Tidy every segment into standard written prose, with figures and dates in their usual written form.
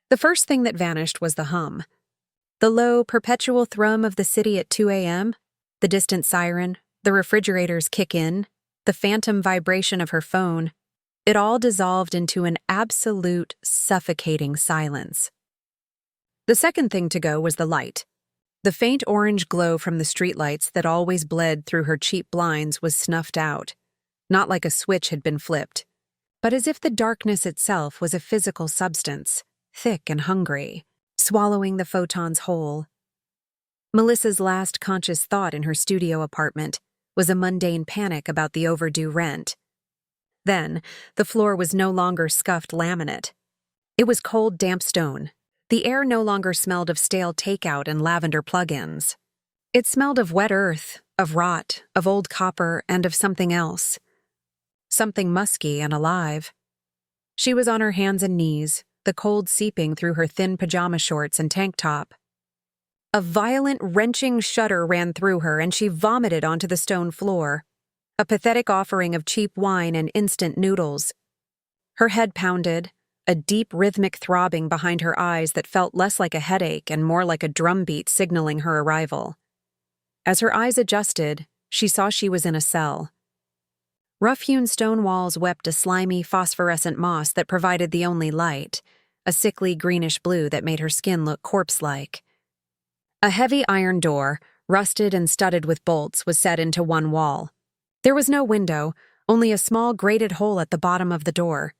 The first thing that vanished was the hum. The low, perpetual thrum of the city at 2 a.m., the distant siren, the refrigerator's kick-in, the phantom vibration of her phone, it all dissolved into an absolute, suffocating silence. The second thing to go was the light. The faint orange glow from the streetlights that always bled through her cheap blinds was snuffed out, not like a switch had been flipped, but as if the darkness itself was a physical substance, thick and hungry, swallowing the photons whole. Melissa's last conscious thought in her studio apartment was a mundane panic about the overdue rent. Then, the floor was no longer scuffed laminate. It was cold, damp stone. The air no longer smelled of stale takeout and lavender plug-ins. It smelled of wet earth, of rot, of old copper, and of something else. Something musky and alive. She was on her hands and knees, the cold seeping through her thin pajama shorts and tank top. A violent, wrenching shudder ran through her, and she vomited onto the stone floor, a pathetic offering of cheap wine and instant noodles. Her head pounded, a deep rhythmic throbbing behind her eyes that felt less like a headache and more like a drumbeat signaling her arrival. As her eyes adjusted, she saw she was in a cell. Rough-hewn stone walls wept a slimy, phosphorescent moss that provided the only light, a sickly greenish blue that made her skin look corpse-like. A heavy iron door, rusted and studded with bolts, was set into one wall. There was no window, only a small grated hole at the bottom of the door.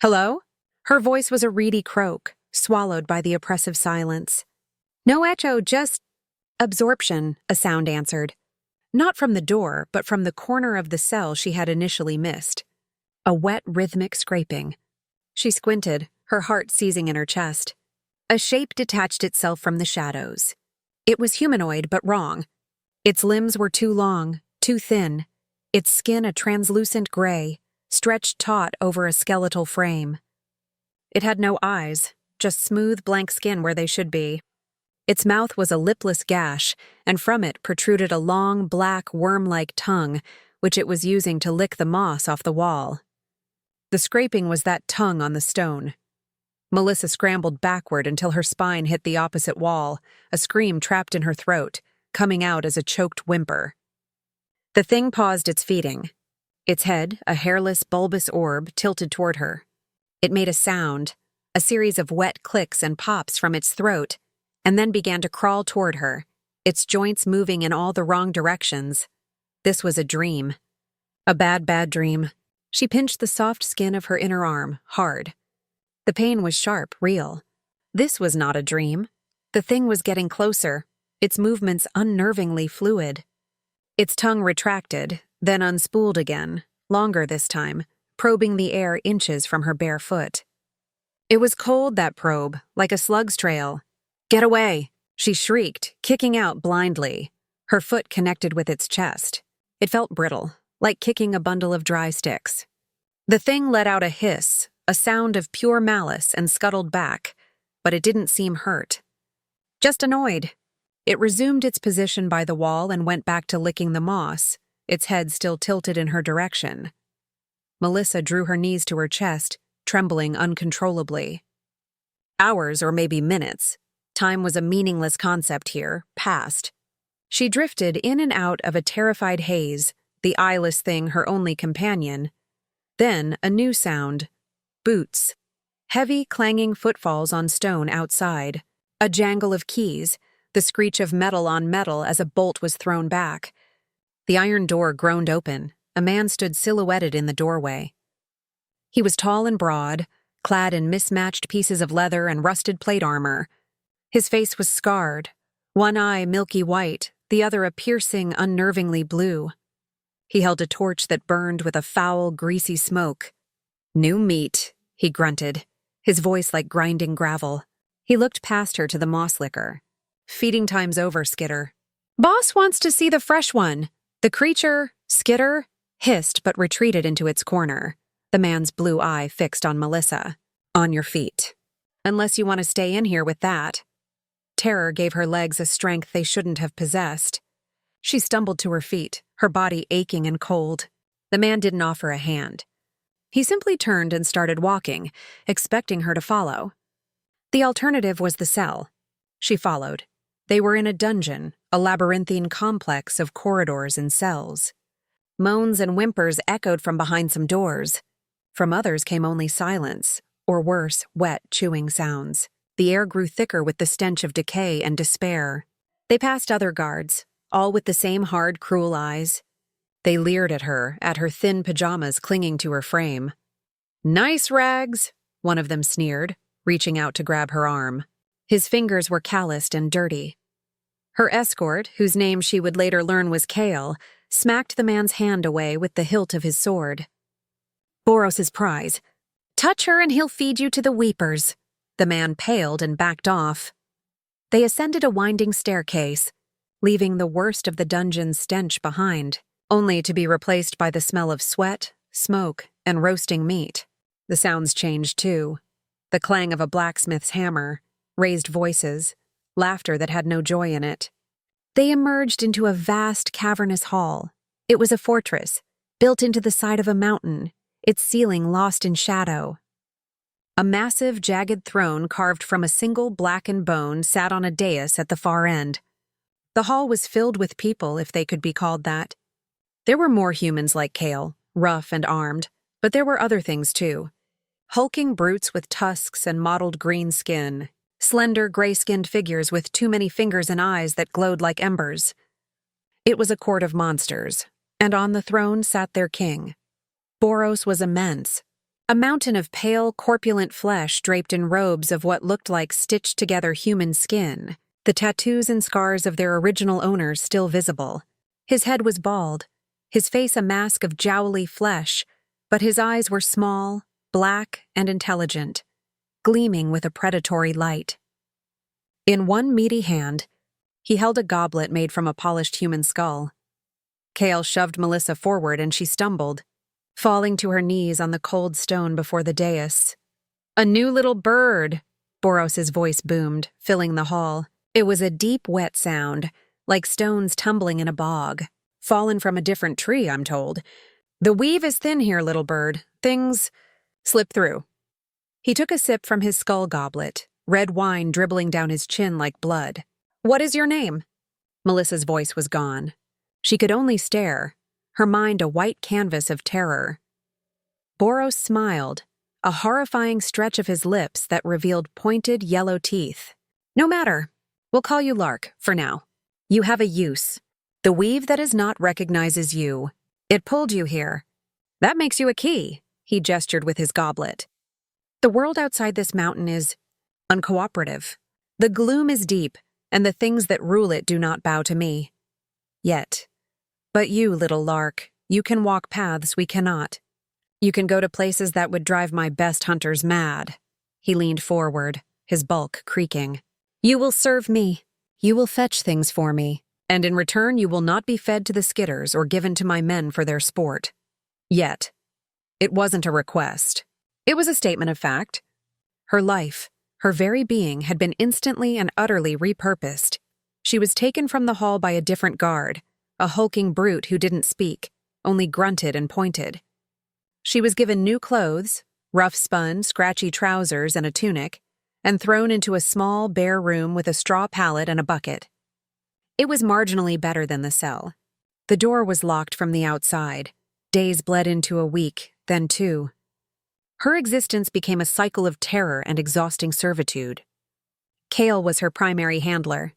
"Hello?" Her voice was a reedy croak, swallowed by the oppressive silence. "No echo, just absorption," a sound answered. Not from the door, but from the corner of the cell she had initially missed. A wet, rhythmic scraping. She squinted, her heart seizing in her chest. A shape detached itself from the shadows. It was humanoid, but wrong. Its limbs were too long, too thin, its skin a translucent gray, stretched taut over a skeletal frame. It had no eyes, just smooth, blank skin where they should be. Its mouth was a lipless gash, and from it protruded a long, black, worm-like tongue, which it was using to lick the moss off the wall. The scraping was that tongue on the stone. Melissa scrambled backward until her spine hit the opposite wall, a scream trapped in her throat, coming out as a choked whimper. The thing paused its feeding. Its head, a hairless, bulbous orb, tilted toward her. It made a sound, a series of wet clicks and pops from its throat, and then began to crawl toward her, its joints moving in all the wrong directions. This was a dream. A bad, bad dream. She pinched the soft skin of her inner arm, hard. The pain was sharp, real. This was not a dream. The thing was getting closer, its movements unnervingly fluid. Its tongue retracted, then unspooled again, longer this time, probing the air inches from her bare foot. It was cold, that probe, like a slug's trail. "Get away!" she shrieked, kicking out blindly. Her foot connected with its chest. It felt brittle, like kicking a bundle of dry sticks. The thing let out a hiss, a sound of pure malice, and scuttled back, but it didn't seem hurt. Just annoyed. It resumed its position by the wall and went back to licking the moss, its head still tilted in her direction. Melissa drew her knees to her chest, trembling uncontrollably. Hours or maybe minutes. Time was a meaningless concept here, passed. She drifted in and out of a terrified haze, the eyeless thing her only companion. Then a new sound. Boots. Heavy, clanging footfalls on stone outside. A jangle of keys, the screech of metal on metal as a bolt was thrown back. The iron door groaned open. A man stood silhouetted in the doorway. He was tall and broad, clad in mismatched pieces of leather and rusted plate armor. His face was scarred, one eye milky white, the other a piercing, unnervingly blue. He held a torch that burned with a foul, greasy smoke. "New meat," he grunted, his voice like grinding gravel. He looked past her to the moss licker. "Feeding time's over, Skitter." "Boss wants to see the fresh one." The creature, Skitter, hissed but retreated into its corner, the man's blue eye fixed on Melissa. "On your feet. Unless you want to stay in here with that." Terror gave her legs a strength they shouldn't have possessed. She stumbled to her feet, her body aching and cold. The man didn't offer a hand. He simply turned and started walking, expecting her to follow. The alternative was the cell. She followed. They were in a dungeon, a labyrinthine complex of corridors and cells. Moans and whimpers echoed from behind some doors. From others came only silence, or worse, wet, chewing sounds. The air grew thicker with the stench of decay and despair. They passed other guards, all with the same hard, cruel eyes. They leered at her thin pajamas clinging to her frame. "Nice rags," one of them sneered, reaching out to grab her arm. His fingers were calloused and dirty. Her escort, whose name she would later learn was Kale, smacked the man's hand away with the hilt of his sword. "Boros's prize. Touch her and he'll feed you to the weepers." The man paled and backed off. They ascended a winding staircase, leaving the worst of the dungeon's stench behind, only to be replaced by the smell of sweat, smoke, and roasting meat. The sounds changed too. The clang of a blacksmith's hammer, raised voices, laughter that had no joy in it. They emerged into a vast, cavernous hall. It was a fortress, built into the side of a mountain, its ceiling lost in shadow. A massive, jagged throne carved from a single blackened bone sat on a dais at the far end. The hall was filled with people, if they could be called that. There were more humans like Kale, rough and armed, but there were other things too. Hulking brutes with tusks and mottled green skin, slender, gray-skinned figures with too many fingers and eyes that glowed like embers. It was a court of monsters, and on the throne sat their king. Boros was immense, a mountain of pale, corpulent flesh draped in robes of what looked like stitched-together human skin, the tattoos and scars of their original owners still visible. His head was bald, his face a mask of jowly flesh, but his eyes were small, black, and intelligent, gleaming with a predatory light. In one meaty hand, he held a goblet made from a polished human skull. Kale shoved Melissa forward and she stumbled, falling to her knees on the cold stone before the dais. "A new little bird," Boros's voice boomed, filling the hall. It was a deep, wet sound, like stones tumbling in a bog. Fallen from a different tree, I'm told. "The weave is thin here, little bird. Things slip through." He took a sip from his skull goblet, red wine dribbling down his chin like blood. "What is your name?" Melissa's voice was gone. She could only stare, her mind a white canvas of terror. Boros smiled, a horrifying stretch of his lips that revealed pointed yellow teeth. "No matter. We'll call you Lark, for now. You have a use. The weave that is not recognizes you. It pulled you here. That makes you a key," he gestured with his goblet. "The world outside this mountain is uncooperative. The gloom is deep, and the things that rule it do not bow to me. Yet. But you, little Lark, you can walk paths we cannot. You can go to places that would drive my best hunters mad." He leaned forward, his bulk creaking. "You will serve me. You will fetch things for me. And in return you will not be fed to the Skitters or given to my men for their sport. Yet. It wasn't a request. It was a statement of fact. Her life, her very being, had been instantly and utterly repurposed. She was taken from the hall by a different guard, a hulking brute who didn't speak, only grunted and pointed. She was given new clothes, rough-spun, scratchy trousers and a tunic, and thrown into a small, bare room with a straw pallet and a bucket. It was marginally better than the cell. The door was locked from the outside. Days bled into a week, then 2. Her existence became a cycle of terror and exhausting servitude. Kale was her primary handler.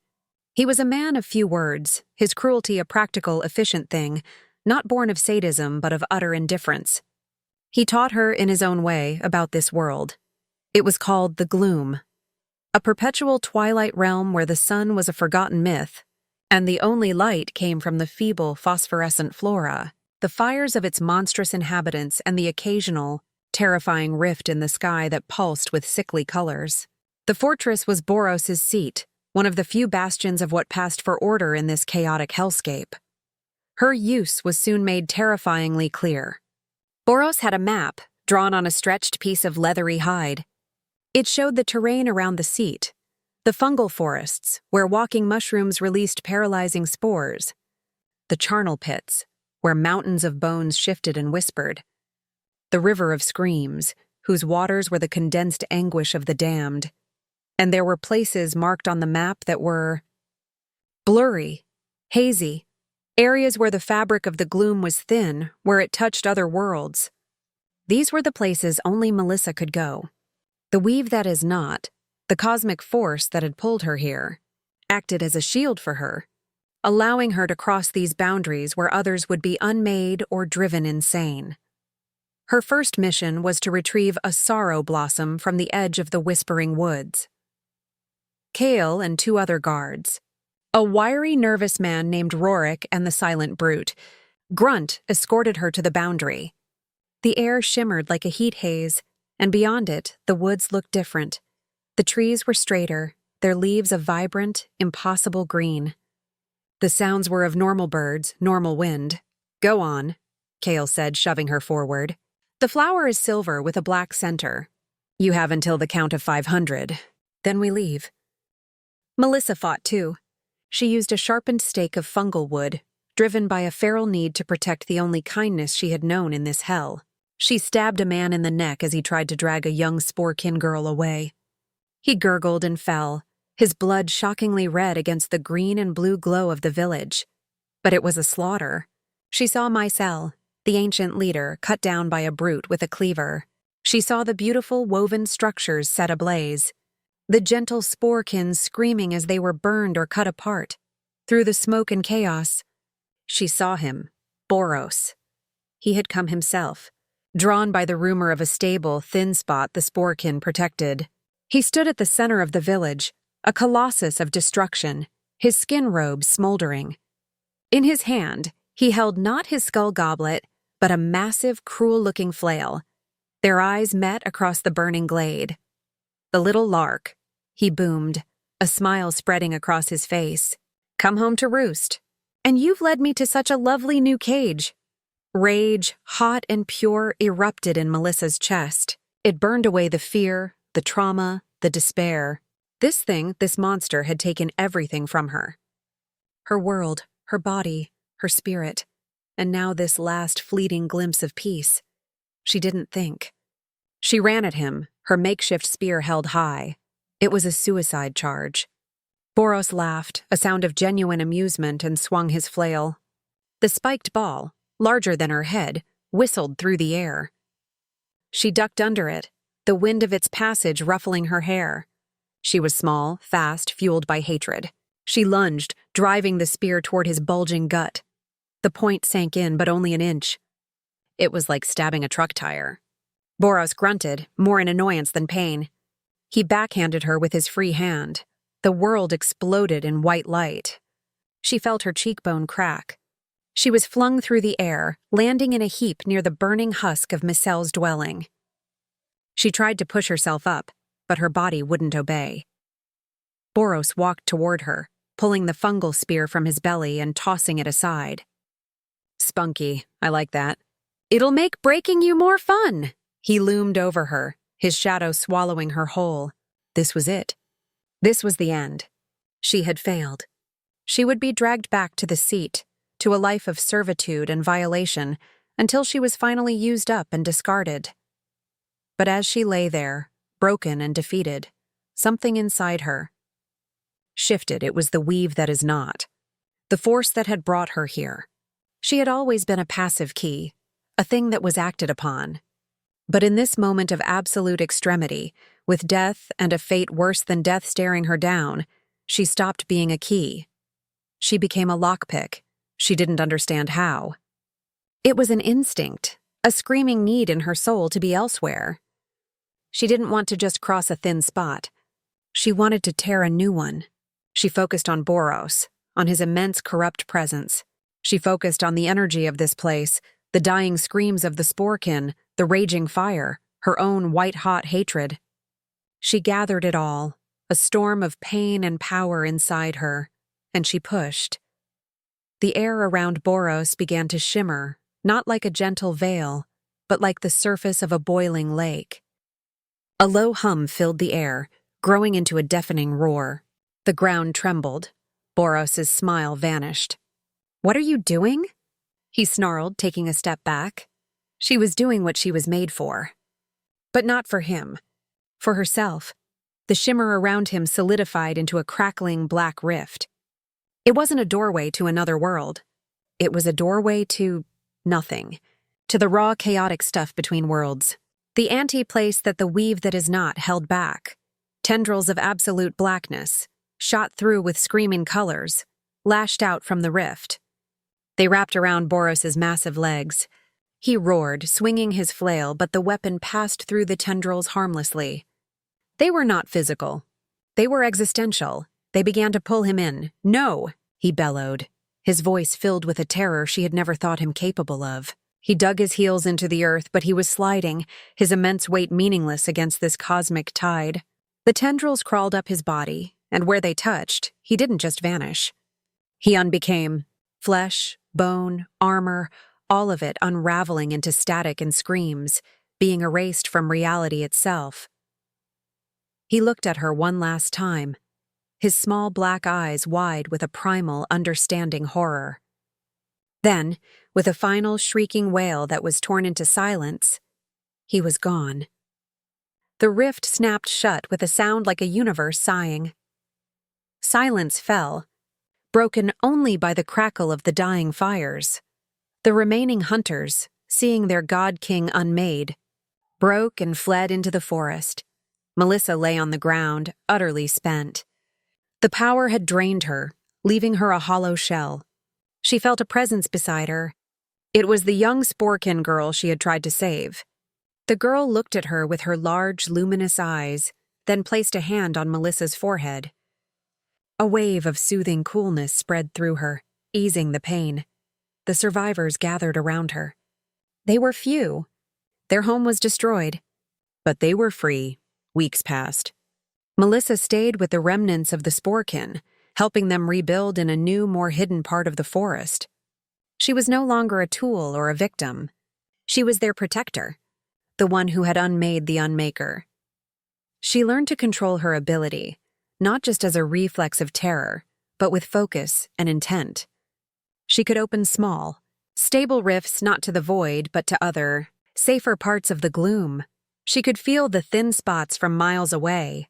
He was a man of few words, his cruelty a practical, efficient thing, not born of sadism but of utter indifference. He taught her, in his own way, about this world. It was called the Gloom, a perpetual twilight realm where the sun was a forgotten myth, and the only light came from the feeble phosphorescent flora, the fires of its monstrous inhabitants and the occasional, terrifying rift in the sky that pulsed with sickly colors. The fortress was Boros's seat, one of the few bastions of what passed for order in this chaotic hellscape. Her use was soon made terrifyingly clear. Boros had a map, drawn on a stretched piece of leathery hide. It showed the terrain around the seat, the fungal forests, where walking mushrooms released paralyzing spores, the charnel pits, where mountains of bones shifted and whispered, the river of screams, whose waters were the condensed anguish of the damned. and there were places marked on the map that were blurry, hazy, areas where the fabric of the gloom was thin, where it touched other worlds. These were the places only Melissa could go. The weave that is not, the cosmic force that had pulled her here, acted as a shield for her, allowing her to cross these boundaries where others would be unmade or driven insane. Her first mission was to retrieve a sorrow blossom from the edge of the Whispering Woods. Kale and 2 other guards, a wiry, nervous man named Rorik and the Silent Brute, Grunt, escorted her to the boundary. The air shimmered like a heat haze, and beyond it, the woods looked different. The trees were straighter, their leaves a vibrant, impossible green. The sounds were of normal birds, normal wind. "Go on," Kale said, shoving her forward. "The flower is silver with a black center. You have until the count of 500. Then we leave." Melissa fought too. She used a sharpened stake of fungal wood, driven by a feral need to protect the only kindness she had known in this hell. She stabbed a man in the neck as he tried to drag a young Spore-Kin girl away. He gurgled and fell, his blood shockingly red against the green and blue glow of the village. But it was a slaughter. She saw Mycel, the ancient leader, cut down by a brute with a cleaver. She saw the beautiful woven structures set ablaze, the gentle Spore-Kin screaming as they were burned or cut apart. Through the smoke and chaos, she saw him, Boros. He had come himself, drawn by the rumor of a stable, thin spot the Spore-Kin protected. He stood at the center of the village, a colossus of destruction, his skin robe smoldering. In his hand, he held not his skull goblet, but a massive, cruel-looking flail. Their eyes met across the burning glade. "The little lark," he boomed, a smile spreading across his face. "Come home to roost. And you've led me to such a lovely new cage." Rage, hot and pure, erupted in Melissa's chest. It burned away the fear, the trauma, the despair. This monster had taken everything from her. Her world, her body, her spirit, and now this last fleeting glimpse of peace. She didn't think. She ran at him, her makeshift spear held high. It was a suicide charge. Boros laughed, a sound of genuine amusement, and swung his flail. The spiked ball, larger than her head, whistled through the air. She ducked under it, the wind of its passage ruffling her hair. She was small, fast, fueled by hatred. She lunged, driving the spear toward his bulging gut. The point sank in, but only an inch. It was like stabbing a truck tire. Boros grunted, more in annoyance than pain. He backhanded her with his free hand. The world exploded in white light. She felt her cheekbone crack. She was flung through the air, landing in a heap near the burning husk of Mycel's dwelling. She tried to push herself up, but her body wouldn't obey. Boros walked toward her, pulling the fungal spear from his belly and tossing it aside. "Spunky, I like that. It'll make breaking you more fun." He loomed over her, his shadow swallowing her whole. This was it. This was the end. She had failed. She would be dragged back to the seat, to a life of servitude and violation, until she was finally used up and discarded. But as she lay there, broken and defeated, something inside her shifted. It was the weave that is not, the force that had brought her here. She had always been a passive key, a thing that was acted upon. But in this moment of absolute extremity, with death and a fate worse than death staring her down, she stopped being a key. She became a lockpick. She didn't understand how. It was an instinct, a screaming need in her soul to be elsewhere. She didn't want to just cross a thin spot. She wanted to tear a new one. She focused on Boros, on his immense corrupt presence. She focused on the energy of this place, the dying screams of the Spore-Kin, the raging fire, her own white-hot hatred. She gathered it all, a storm of pain and power inside her, and she pushed. The air around Boros began to shimmer, not like a gentle veil, but like the surface of a boiling lake. A low hum filled the air, growing into a deafening roar. The ground trembled. Boros's smile vanished. "What are you doing?" he snarled, taking a step back. She was doing what she was made for. But not for him. For herself. The shimmer around him solidified into a crackling black rift. It wasn't a doorway to another world. It was a doorway to nothing, to the raw, chaotic stuff between worlds. The anti-place that the weave that is not held back. Tendrils of absolute blackness, shot through with screaming colors, lashed out from the rift. They wrapped around Boros's massive legs. He roared, swinging his flail, but the weapon passed through the tendrils harmlessly. They were not physical. They were existential. They began to pull him in. "No!" he bellowed, his voice filled with a terror she had never thought him capable of. He dug his heels into the earth, but he was sliding, his immense weight meaningless against this cosmic tide. The tendrils crawled up his body, and where they touched, he didn't just vanish. He unbecame. Flesh, bone, armor, all of it unraveling into static and screams, being erased from reality itself. He looked at her one last time, his small black eyes wide with a primal, understanding horror. Then, with a final shrieking wail that was torn into silence, he was gone. The rift snapped shut with a sound like a universe sighing. Silence fell, broken only by the crackle of the dying fires. The remaining hunters, seeing their god-king unmade, broke and fled into the forest. Melissa lay on the ground, utterly spent. The power had drained her, leaving her a hollow shell. She felt a presence beside her. It was the young Spore-Kin girl she had tried to save. The girl looked at her with her large, luminous eyes, then placed a hand on Melissa's forehead. A wave of soothing coolness spread through her, easing the pain. The survivors gathered around her. They were few. Their home was destroyed. But they were free. Weeks passed. Melissa stayed with the remnants of the Spore-Kin, helping them rebuild in a new, more hidden part of the forest. She was no longer a tool or a victim. She was their protector, the one who had unmade the unmaker. She learned to control her ability, not just as a reflex of terror, but with focus and intent. She could open small, stable rifts not to the void, but to other, safer parts of the gloom. She could feel the thin spots from miles away.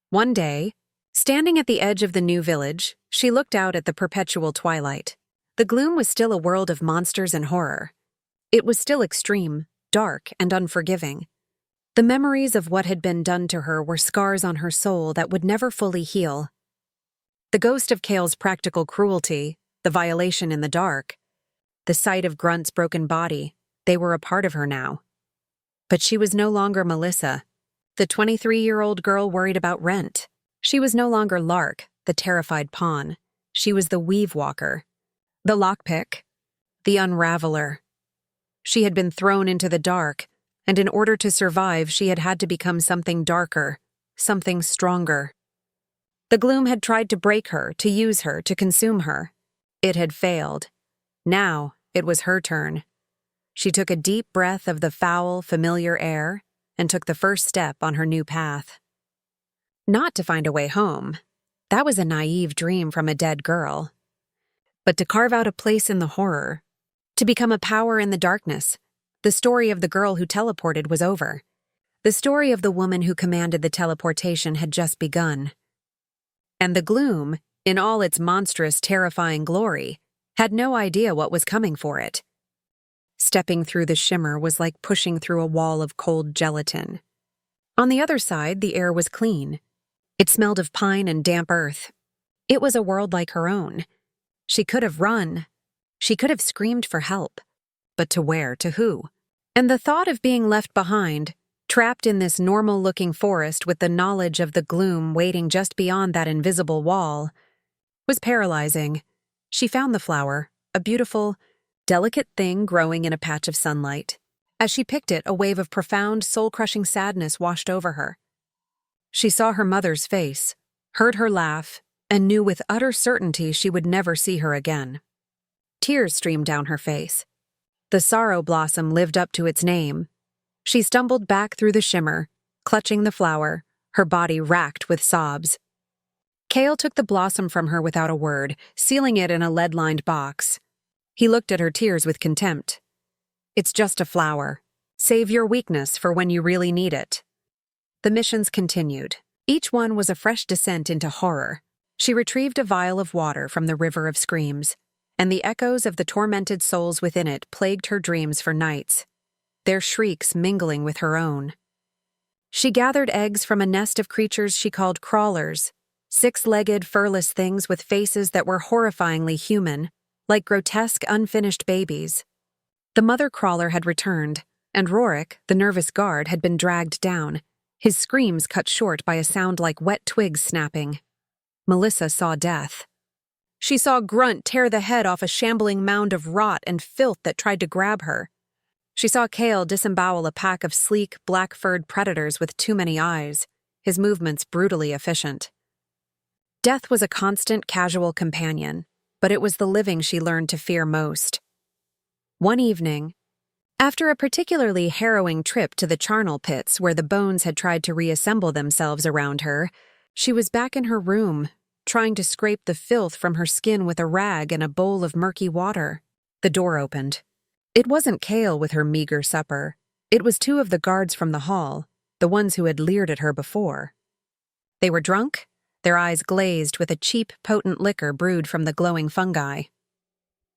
One day, standing at the edge of the new village, she looked out at the perpetual twilight. The gloom was still a world of monsters and horror. It was still extreme, dark, and unforgiving. The memories of what had been done to her were scars on her soul that would never fully heal. The ghost of Kale's practical cruelty, the violation in the dark, the sight of Grunt's broken body, they were a part of her now. But she was no longer Melissa, the 23-year-old girl worried about rent. She was no longer Lark, the terrified pawn. She was the weave walker, the lockpick, the unraveler. She had been thrown into the dark, and in order to survive, she had had to become something darker, something stronger. The gloom had tried to break her, to use her, to consume her. It had failed. Now it was her turn. She took a deep breath of the foul, familiar air and took the first step on her new path. Not to find a way home. That was a naive dream from a dead girl. But to carve out a place in the horror, to become a power in the darkness. The story of the girl who teleported was over. The story of the woman who commanded the teleportation had just begun. And the gloom, in all its monstrous, terrifying glory, had no idea what was coming for it. Stepping through the shimmer was like pushing through a wall of cold gelatin. On the other side, the air was clean. It smelled of pine and damp earth. It was a world like her own. She could have run. She could have screamed for help. But to where, to who? And the thought of being left behind, trapped in this normal-looking forest with the knowledge of the gloom waiting just beyond that invisible wall, was paralyzing. She found the flower, a beautiful, delicate thing growing in a patch of sunlight. As she picked it, a wave of profound, soul-crushing sadness washed over her. She saw her mother's face, heard her laugh, and knew with utter certainty she would never see her again. Tears streamed down her face. The sorrow blossom lived up to its name. She stumbled back through the shimmer, clutching the flower, her body racked with sobs. Kale took the blossom from her without a word, sealing it in a lead-lined box. He looked at her tears with contempt. "It's just a flower. Save your weakness for when you really need it." The missions continued. Each one was a fresh descent into horror. She retrieved a vial of water from the river of screams, and the echoes of the tormented souls within it plagued her dreams for nights, their shrieks mingling with her own. She gathered eggs from a nest of creatures she called crawlers, six-legged, furless things with faces that were horrifyingly human, like grotesque, unfinished babies. The mother crawler had returned, and Rorik, the nervous guard, had been dragged down, his screams cut short by a sound like wet twigs snapping. Melissa saw death. She saw Grunt tear the head off a shambling mound of rot and filth that tried to grab her. She saw Kale disembowel a pack of sleek, black-furred predators with too many eyes, his movements brutally efficient. Death was a constant, casual companion, but it was the living she learned to fear most. One evening, after a particularly harrowing trip to the charnel pits where the bones had tried to reassemble themselves around her, she was back in her room, trying to scrape the filth from her skin with a rag and a bowl of murky water. The door opened. It wasn't Kale with her meager supper. It was two of the guards from the hall, the ones who had leered at her before. They were drunk, their eyes glazed with a cheap, potent liquor brewed from the glowing fungi.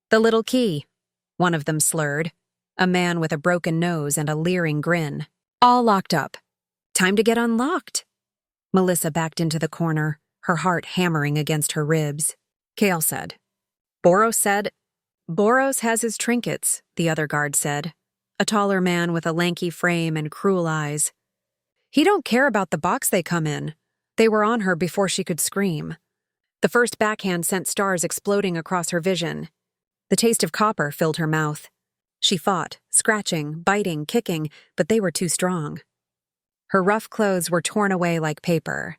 "The little key," one of them slurred, a man with a broken nose and a leering grin. "All locked up. Time to get unlocked." Melissa backed into the corner, her heart hammering against her ribs. Kale said. Boros has his trinkets, the other guard said, a taller man with a lanky frame and cruel eyes. "He don't care about the box they come in. They were on her before she could scream." The first backhand sent stars exploding across her vision. The taste of copper filled her mouth. She fought, scratching, biting, kicking, but they were too strong. Her rough clothes were torn away like paper.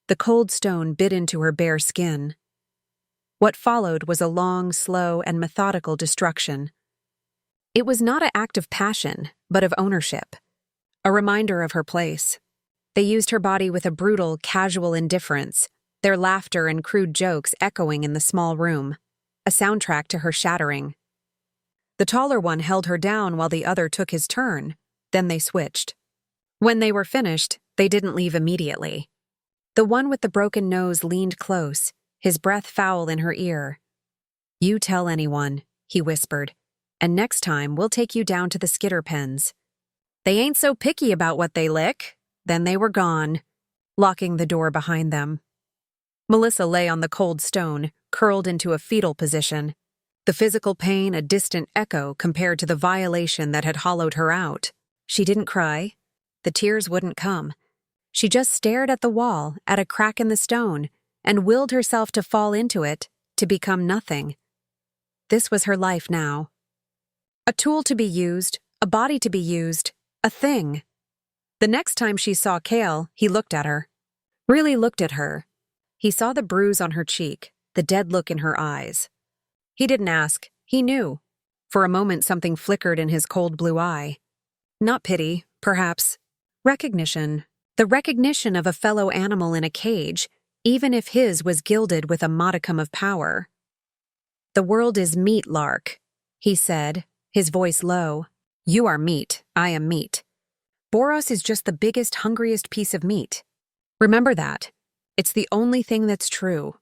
The cold stone bit into her bare skin. What followed was a long, slow, and methodical destruction. It was not an act of passion, but of ownership, a reminder of her place. They used her body with a brutal, casual indifference, their laughter and crude jokes echoing in the small room, a soundtrack to her shattering. The taller one held her down while the other took his turn, then they switched. When they were finished, they didn't leave immediately. The one with the broken nose leaned close, his breath foul in her ear. "You tell anyone," he whispered, "and next time we'll take you down to the Skitter pens." "They ain't so picky about what they lick." Then they were gone, locking the door behind them. Melissa lay on the cold stone, curled into a fetal position, the physical pain a distant echo compared to the violation that had hollowed her out. She didn't cry. The tears wouldn't come. She just stared at the wall, at a crack in the stone, and willed herself to fall into it, to become nothing. This was her life now. A tool to be used, a body to be used, a thing. The next time she saw Kale, he looked at her. Really looked at her. He saw the bruise on her cheek, the dead look in her eyes. He didn't ask. He knew. For a moment something flickered in his cold blue eye. Not pity, perhaps. Recognition. The recognition of a fellow animal in a cage, even if his was gilded with a modicum of power. "The world is meat, Lark," he said, his voice low. "You are meat, I am meat. Boros is just the biggest, hungriest piece of meat. Remember that. It's the only thing that's true."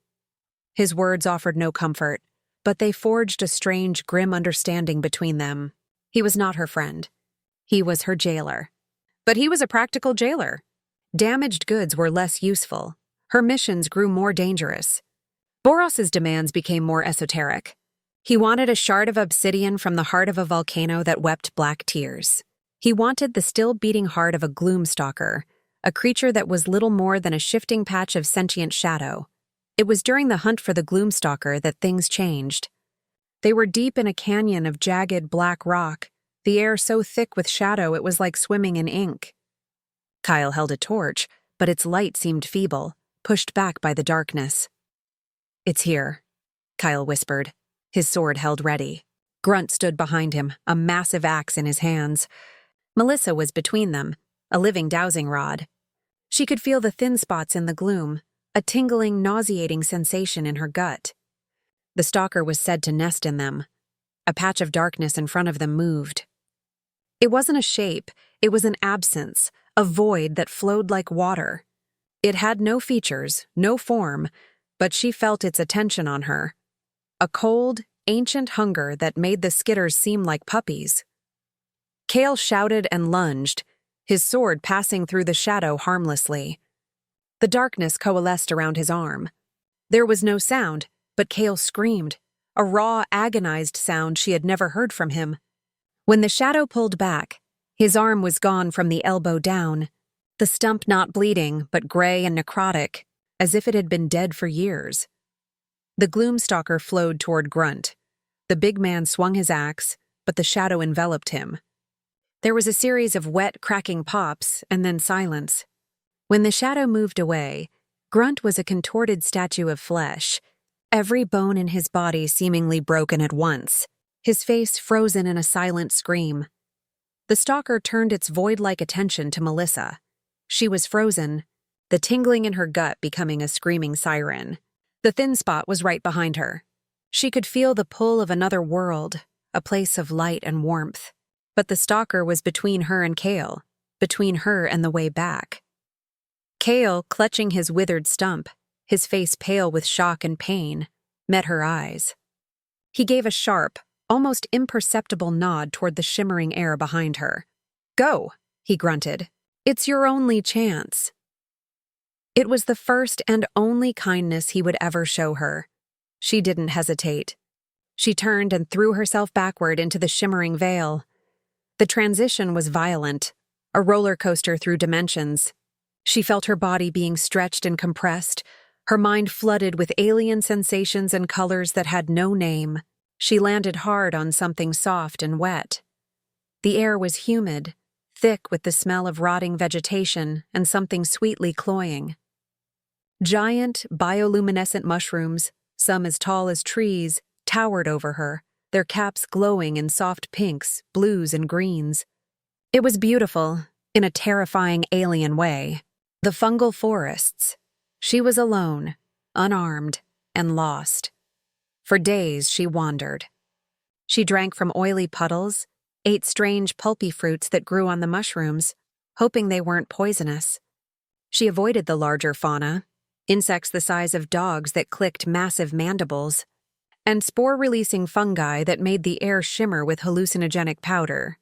His words offered no comfort, but they forged a strange, grim understanding between them. He was not her friend. He was her jailer. But he was a practical jailer. Damaged goods were less useful. Her missions grew more dangerous. Boros's demands became more esoteric. He wanted a shard of obsidian from the heart of a volcano that wept black tears. He wanted the still-beating heart of a Gloom-Stalker, a creature that was little more than a shifting patch of sentient shadow. It was during the hunt for the Gloom-Stalker that things changed. They were deep in a canyon of jagged black rock, the air so thick with shadow it was like swimming in ink. Kyle held a torch, but its light seemed feeble, pushed back by the darkness. "It's here," Kyle whispered, his sword held ready. Grunt stood behind him, a massive axe in his hands. Melissa was between them, a living dowsing rod. She could feel the thin spots in the gloom, a tingling, nauseating sensation in her gut. The stalker was said to nest in them. A patch of darkness in front of them moved. It wasn't a shape, it was an absence, a void that flowed like water. It had no features, no form, but she felt its attention on her. A cold, ancient hunger that made the Skitters seem like puppies. Kale shouted and lunged, his sword passing through the shadow harmlessly. The darkness coalesced around his arm. There was no sound, but Kale screamed, a raw, agonized sound she had never heard from him. When the shadow pulled back, his arm was gone from the elbow down, the stump not bleeding, but gray and necrotic, as if it had been dead for years. The Gloom-Stalker flowed toward Grunt. The big man swung his axe, but the shadow enveloped him. There was a series of wet, cracking pops, and then silence. When the shadow moved away, Grunt was a contorted statue of flesh, every bone in his body seemingly broken at once, his face frozen in a silent scream. The stalker turned its void-like attention to Melissa. She was frozen, the tingling in her gut becoming a screaming siren. The thin spot was right behind her. She could feel the pull of another world, a place of light and warmth. But the stalker was between her and Kale, between her and the way back. Kale, clutching his withered stump, his face pale with shock and pain, met her eyes. He gave a sharp, almost imperceptible nod toward the shimmering air behind her. "Go," he grunted. "It's your only chance." It was the first and only kindness he would ever show her. She didn't hesitate. She turned and threw herself backward into the shimmering veil. The transition was violent, a roller coaster through dimensions. She felt her body being stretched and compressed, her mind flooded with alien sensations and colors that had no name. She landed hard on something soft and wet. The air was humid, thick with the smell of rotting vegetation and something sweetly cloying. Giant, bioluminescent mushrooms, some as tall as trees, towered over her, their caps glowing in soft pinks, blues, and greens. It was beautiful, in a terrifying alien way. The fungal forests. She was alone, unarmed, and lost. For days she wandered. She drank from oily puddles, ate strange pulpy fruits that grew on the mushrooms, hoping they weren't poisonous. She avoided the larger fauna, insects the size of dogs that clicked massive mandibles, and spore-releasing fungi that made the air shimmer with hallucinogenic powder.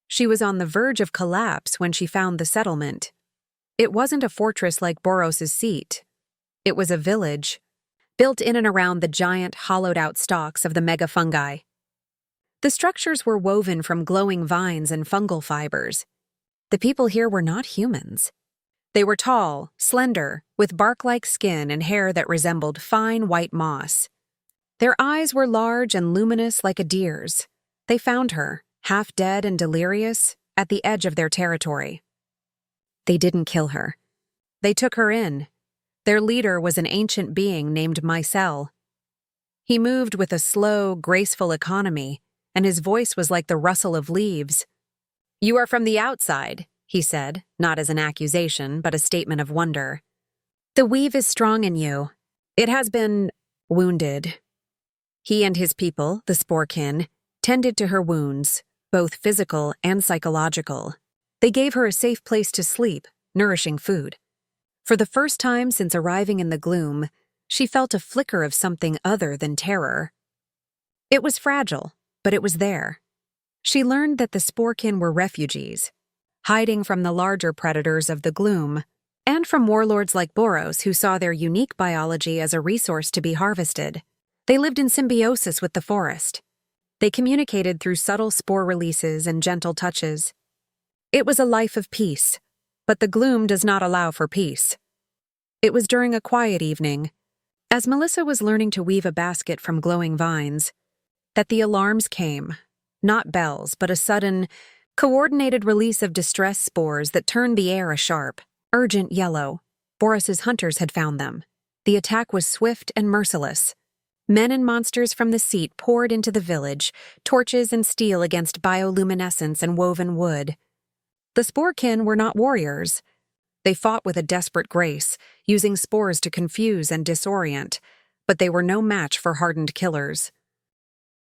She was on the verge of collapse when she found the settlement. It wasn't a fortress like Boros' seat. It was a village, built in and around the giant, hollowed-out stalks of the megafungi. The structures were woven from glowing vines and fungal fibers. The people here were not humans. They were tall, slender, with bark-like skin and hair that resembled fine white moss. Their eyes were large and luminous like a deer's. They found her, half dead and delirious, at the edge of their territory. They didn't kill her. They took her in. Their leader was an ancient being named Mycel. He moved with a slow, graceful economy, and his voice was like the rustle of leaves. "You are from the outside," he said, not as an accusation, but a statement of wonder. "The weave is strong in you. It has been wounded." He and his people, the Spore-Kin, tended to her wounds, both physical and psychological. They gave her a safe place to sleep, nourishing food. For the first time since arriving in the gloom, she felt a flicker of something other than terror. It was fragile, but it was there. She learned that the Spore-Kin were refugees, hiding from the larger predators of the gloom, and from warlords like Boros who saw their unique biology as a resource to be harvested. They lived in symbiosis with the forest. They communicated through subtle spore releases and gentle touches. It was a life of peace, but the gloom does not allow for peace. It was during a quiet evening, as Melissa was learning to weave a basket from glowing vines, that the alarms came, not bells, but a sudden, coordinated release of distress spores that turned the air a sharp, urgent yellow. Boros's hunters had found them. The attack was swift and merciless. Men and monsters from the seat poured into the village, torches and steel against bioluminescence and woven wood. The Spore-Kin were not warriors. They fought with a desperate grace, using spores to confuse and disorient, but they were no match for hardened killers.